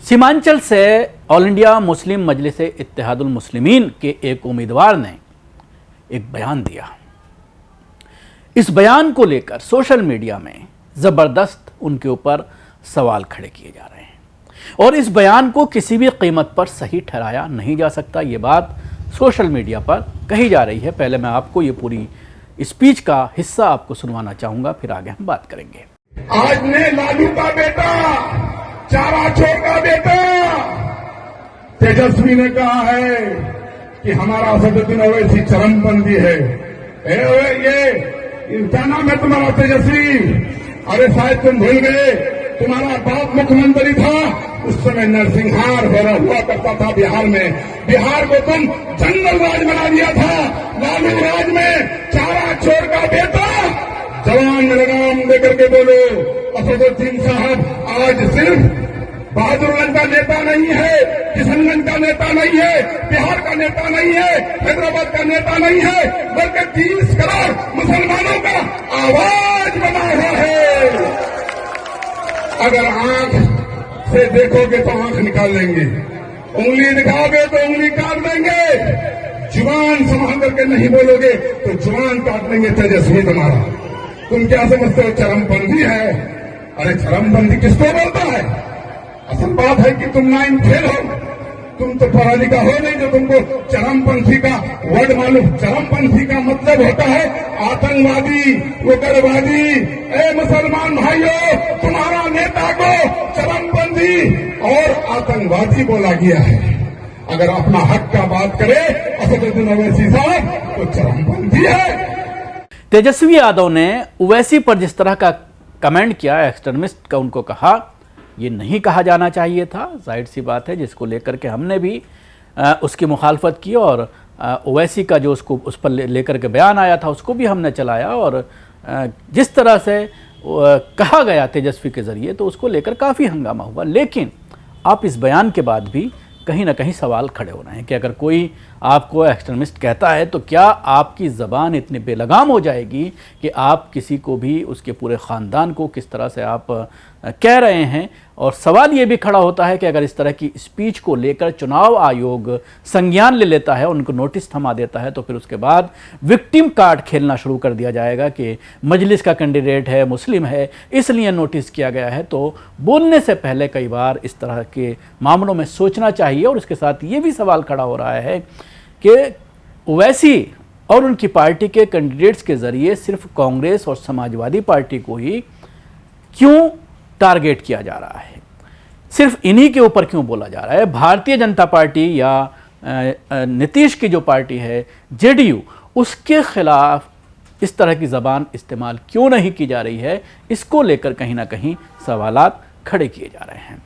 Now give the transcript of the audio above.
सीमांचल से all India Muslim मजलिस इत्तेहादुल मुस्लिमीन के एक उम्मीदवार ने एक बयान दिया। इस बयान को लेकर सोशल मीडिया में ज़बरदस्त उनके ऊपर सवाल खड़े किए जा रहे हैं और इस बयान को किसी भी कीमत पर सही ठहराया नहीं जा सकता। ये बात सोशल मीडिया पर कही जा रही है। पहले मैं आपको ये पूरी स्पीच का हिस्सा आपको सुनवाना चाहूँगा, फिर आगे हम बात करेंगे। आज ने लालू का बेटा, चारा चोर का बेटा तेजस्वी ने कहा है कि हमारा असदुद्दीन ओवैसी चरमपंथी है। ये क्या नाम है तुम्हारा? तेजस्वी। अरे शायद तुम भूल गए, तुम्हारा बाप मुख्यमंत्री था, उस समय नरसिंहार हुआ करता था बिहार में। बिहार को तुम जंगल राज बना दिया था। लालू राज में चारा चोर का बेटा, जवान में लगाम देकर के बोलो, असदुद्दीन साहब आज सिर्फ बहादुरगंज का नेता नहीं है, किशनगंज का नेता नहीं है, बिहार का नेता नहीं है, हैदराबाद का नेता नहीं है, बल्कि 30 करोड़ मुसलमानों का आवाज बना हुआ है। अगर आंख से देखोगे तो आंख निकाल लेंगे, उंगली दिखाओगे तो उंगली काट देंगे, जुबान संभाल करके नहीं बोलोगे तो जुबान काट देंगे। तेजस्वी तुम्हारा, तुम क्या समझते हो चरमपंथी है? अरे चरमपंथी किसको बोलता है? असल बात है कि तुम नाइन फेल हो, तुम तो पढ़ा लिखा हो नहीं जो तुमको चरमपंथी का वर्ड मालूम। चरमपंथी का मतलब होता है आतंकवादी, उग्रवादी। ए मुसलमान भाइयों, तुम्हारा नेता को चरमपंथी और आतंकवादी बोला गया है। अगर अपना हक का बात करे असदुद्दीन ओवैसी साहब तो चरमपंथी है। तेजस्वी यादव ने ओवैसी पर जिस तरह का कमेंट किया, एक्सट्रीमिस्ट का उनको कहा, ये नहीं कहा जाना चाहिए था। जाहिर सी बात है, जिसको लेकर के हमने भी उसकी मुखालफत की और ओवैसी का जो उसको उस पर लेकर के बयान आया था उसको भी हमने चलाया और जिस तरह से कहा गया तेजस्वी के ज़रिए तो उसको लेकर काफ़ी हंगामा हुआ। लेकिन आप इस बयान के बाद भी कहीं ना कहीं सवाल खड़े हो रहे हैं कि अगर कोई आपको एक्सट्रीमिस्ट कहता है तो क्या आपकी ज़बान इतनी बेलगाम हो जाएगी कि आप किसी को भी, उसके पूरे ख़ानदान को किस तरह से आप कह रहे हैं। और सवाल ये भी खड़ा होता है कि अगर इस तरह की स्पीच को लेकर चुनाव आयोग संज्ञान ले लेता है, उनको नोटिस थमा देता है, तो फिर उसके बाद विक्टिम कार्ड खेलना शुरू कर दिया जाएगा कि मजलिस का कैंडिडेट है, मुस्लिम है, इसलिए नोटिस किया गया है। तो बोलने से पहले कई बार इस तरह के मामलों में सोचना चाहिए। और इसके साथ ये भी सवाल खड़ा हो रहा है कि ओवैसी और उनकी पार्टी के कैंडिडेट्स के ज़रिए सिर्फ कांग्रेस और समाजवादी पार्टी को ही क्यों टारगेट किया जा रहा है, सिर्फ इन्हीं के ऊपर क्यों बोला जा रहा है? भारतीय जनता पार्टी या नीतीश की जो पार्टी है जेडीयू, उसके खिलाफ इस तरह की ज़बान इस्तेमाल क्यों नहीं की जा रही है? इसको लेकर कहीं ना कहीं सवालात खड़े किए जा रहे हैं।